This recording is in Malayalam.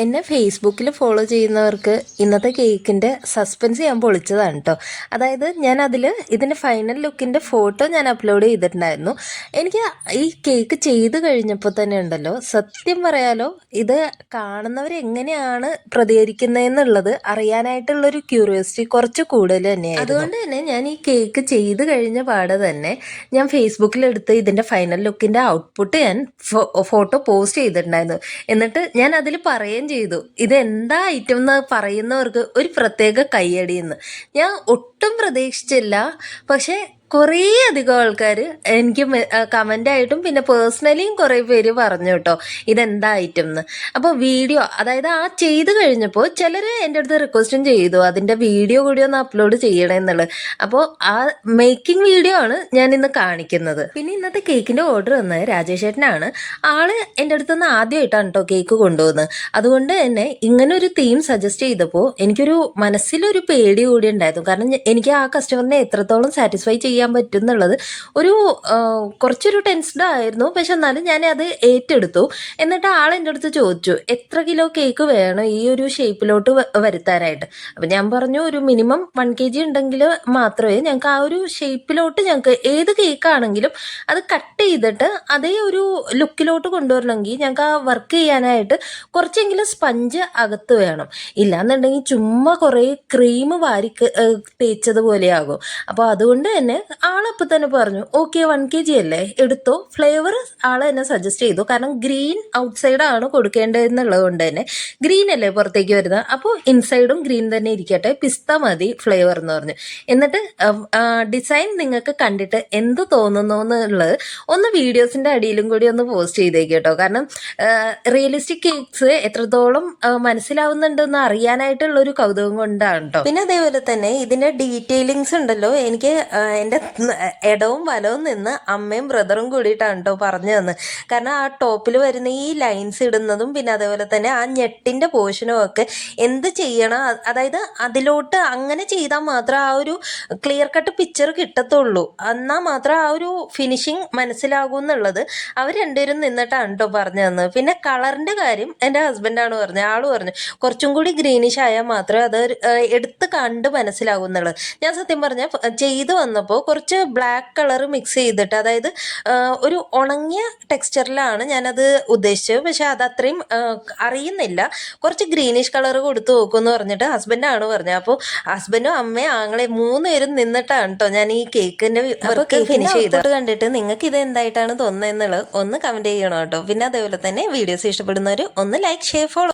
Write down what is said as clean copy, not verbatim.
എന്നെ ഫേസ്ബുക്കിൽ ഫോളോ ചെയ്യുന്നവർക്ക് ഇന്നത്തെ കേക്കിൻ്റെ സസ്പെൻസ് ഞാൻ പൊളിച്ചതാണ് കേട്ടോ. അതായത് ഞാൻ അതിൽ ഇതിൻ്റെ ഫൈനൽ ലുക്കിൻ്റെ ഫോട്ടോ ഞാൻ അപ്ലോഡ് ചെയ്തിട്ടുണ്ടായിരുന്നു. എനിക്ക് ഈ കേക്ക് ചെയ്ത് കഴിഞ്ഞപ്പോൾ തന്നെ ഉണ്ടല്ലോ, സത്യം പറയാലോ, ഇത് കാണുന്നവരെങ്ങനെയാണ് പ്രതികരിക്കുന്നതെന്നുള്ളത് അറിയാനായിട്ടുള്ളൊരു ക്യൂരിയോസിറ്റി കുറച്ച് കൂടുതൽ തന്നെയായിരുന്നു. അതുകൊണ്ട് തന്നെ ഞാൻ ഈ കേക്ക് ചെയ്ത് കഴിഞ്ഞ പാടെ തന്നെ ഞാൻ ഫേസ്ബുക്കിലെടുത്ത് ഇതിൻ്റെ ഫൈനൽ ലുക്കിൻ്റെ ഔട്ട്പുട്ട് ഞാൻ ഫോട്ടോ പോസ്റ്റ് ചെയ്തിട്ടുണ്ടായിരുന്നു. എന്നിട്ട് ഞാൻ അതിൽ പറയുകയും ചെയ്തു, ഇതെന്താ ഐറ്റം എന്ന് പറയുന്നവർക്ക് ഒരു പ്രത്യേക കയ്യടിയെന്ന്. ഞാൻ ഒട്ടും പ്രതീക്ഷിച്ചില്ല. പക്ഷേ കുറേ അധികം ആൾക്കാർ എനിക്ക് കമൻ്റായിട്ടും പിന്നെ പേഴ്സണലിയും കുറേ പേര് പറഞ്ഞു കേട്ടോ, ഇതെന്താ ഐറ്റം എന്ന്. അപ്പോൾ വീഡിയോ, അതായത് ആ ചെയ്ത് കഴിഞ്ഞപ്പോൾ ചിലർ എൻ്റെ അടുത്ത് റിക്വസ്റ്റും ചെയ്തു അതിൻ്റെ വീഡിയോ കൂടി ഒന്ന് അപ്ലോഡ് ചെയ്യണമെന്നുള്ളത്. അപ്പോൾ ആ മേക്കിംഗ് വീഡിയോ ആണ് ഞാൻ ഇന്ന് കാണിക്കുന്നത്. പിന്നെ ഇന്നത്തെ കേക്കിൻ്റെ ഓർഡർ വന്നത് രാജേഷ് ചേട്ടനാണ്. ആള് എൻ്റെ അടുത്ത് നിന്ന് ആദ്യമായിട്ടാണ് കേട്ടോ കേക്ക് കൊണ്ടുപോകുന്നത്. അതുകൊണ്ട് തന്നെ ഇങ്ങനൊരു തീം സജസ്റ്റ് ചെയ്തപ്പോൾ എനിക്കൊരു മനസ്സിലൊരു പേടി കൂടി ഉണ്ടായിരുന്നു. കാരണം എനിക്ക് ആ കസ്റ്റമറിനെ എത്രത്തോളം സാറ്റിസ്ഫൈ ചെയ്യാൻ പറ്റും എന്നുള്ളത് ഒരു കുറച്ചൊരു ടെൻസ്ഡ് ആയിരുന്നു. പക്ഷെ എന്നാലും ഞാൻ അത് ഏറ്റെടുത്തു. എന്നിട്ട് ആൾ എൻ്റെ അടുത്ത് ചോദിച്ചു, എത്ര കിലോ കേക്ക് വേണം ഈ ഒരു ഷേപ്പിലോട്ട് വരുത്താനായിട്ട്. അപ്പം ഞാൻ പറഞ്ഞു, ഒരു മിനിമം 1 kg ഉണ്ടെങ്കിൽ മാത്രമേ ഞങ്ങൾക്ക് ആ ഒരു ഷേപ്പിലോട്ട്, ഞങ്ങൾക്ക് ഏത് കേക്കാണെങ്കിലും അത് കട്ട് ചെയ്തിട്ട് അതേ ഒരു ലുക്കിലോട്ട് കൊണ്ടുവരണമെങ്കിൽ ഞങ്ങൾക്ക് ആ വർക്ക് ചെയ്യാനായിട്ട് കുറച്ചെങ്കിലും സ്പഞ്ച് അകത്ത് വേണം. ഇല്ലാന്നുണ്ടെങ്കിൽ ചുമ്മാ കുറേ ക്രീം വാരി തേച്ചതുപോലെയാകും. അപ്പോൾ അതുകൊണ്ട് തന്നെ ആളപ്പോൾ തന്നെ പറഞ്ഞു, ഓക്കെ 1 kg അല്ലേ, എടുത്തോ. ഫ്ലേവർ ആൾ എന്നെ സജസ്റ്റ് ചെയ്തു. കാരണം ഗ്രീൻ ഔട്ട്സൈഡാണ് കൊടുക്കേണ്ടതെന്നുള്ളത് കൊണ്ട് തന്നെ, ഗ്രീൻ അല്ലേ പുറത്തേക്ക് വരുന്നത്, അപ്പോൾ ഇൻസൈഡും ഗ്രീൻ തന്നെ ഇരിക്കട്ടെ, പിസ്ത മതി ഫ്ലേവർ എന്ന് പറഞ്ഞു. എന്നിട്ട് ഡിസൈൻ നിങ്ങൾക്ക് കണ്ടിട്ട് എന്ത് തോന്നുന്നു എന്നുള്ളത് ഒന്ന് വീഡിയോസിൻ്റെ അടിയിലും കൂടി ഒന്ന് പോസ്റ്റ് ചെയ്തേക്ക് കേട്ടോ. കാരണം റിയലിസ്റ്റിക് കേക്ക്സ് എത്രത്തോളം മനസ്സിലാവുന്നുണ്ടെന്ന് അറിയാനായിട്ടുള്ളൊരു കൗതുകം കൊണ്ടാണ് കേട്ടോ. പിന്നെ അതേപോലെ തന്നെ ഇതിൻ്റെ ഡീറ്റെയിലിങ്സ് ഉണ്ടല്ലോ, എനിക്ക് എൻ്റെ ഇടവും വലവും നിന്ന് അമ്മയും ബ്രദറും കൂടിയിട്ടാണ് കേട്ടോ പറഞ്ഞു തന്നത്. കാരണം ആ ടോപ്പിൽ വരുന്ന ഈ ലൈൻസ് ഇടുന്നതും പിന്നെ അതേപോലെ തന്നെ ആ ഞെട്ടിൻ്റെ പോർഷനും ഒക്കെ എന്ത് ചെയ്യണം, അതായത് അതിലോട്ട് അങ്ങനെ ചെയ്താൽ മാത്രം ആ ഒരു ക്ലിയർ കട്ട് പിക്ചർ കിട്ടത്തുള്ളൂ, എന്നാൽ മാത്രം ആ ഒരു ഫിനിഷിങ് മനസ്സിലാകും എന്നുള്ളത് അവർ രണ്ടുപേരും നിന്നിട്ടാണ് കേട്ടോ പറഞ്ഞു തന്നത്. പിന്നെ കളറിൻ്റെ കാര്യം എൻ്റെ ഹസ്ബൻഡാണ് പറഞ്ഞത്. ആൾ പറഞ്ഞു കുറച്ചും കൂടി ഗ്രീനിഷ് ആയാൽ മാത്രമേ അത് എടുത്ത് കണ്ട് മനസ്സിലാകും എന്നുള്ളത്. ഞാൻ സത്യം പറഞ്ഞാൽ ചെയ്ത് വന്നപ്പോൾ കുറച്ച് ബ്ലാക്ക് കളർ മിക്സ് ചെയ്തിട്ട്, അതായത് ഒരു ഉണങ്ങിയ ടെക്സ്ചറിലാണ് ഞാനത് ഉദ്ദേശിച്ചത്. പക്ഷെ അത് അത്രയും അറിയുന്നില്ല, കുറച്ച് ഗ്രീനിഷ് കളർ കൊടുത്ത് നോക്കുമെന്ന് പറഞ്ഞിട്ട് ഹസ്ബൻഡാണ് പറഞ്ഞത്. അപ്പോൾ ഹസ്ബൻഡും അമ്മയും ആങ്ങളെ 3 പേരും നിന്നിട്ടാണ് കേട്ടോ ഞാൻ ഈ കേക്കിൻ്റെ വർക്ക് ഫിനിഷ് ചെയ്തത്. കണ്ടിട്ട് നിങ്ങൾക്ക് ഇത് എന്തായിട്ടാണ് തോന്നുന്നത് എന്നുള്ളത് ഒന്ന് കമൻറ്റ് ചെയ്യണം കേട്ടോ. പിന്നെ അതേപോലെ തന്നെ വീഡിയോസ് ഇഷ്ടപ്പെടുന്നവർ ഒന്ന് ലൈക്ക്, ഷെയർ, ഫോളോ.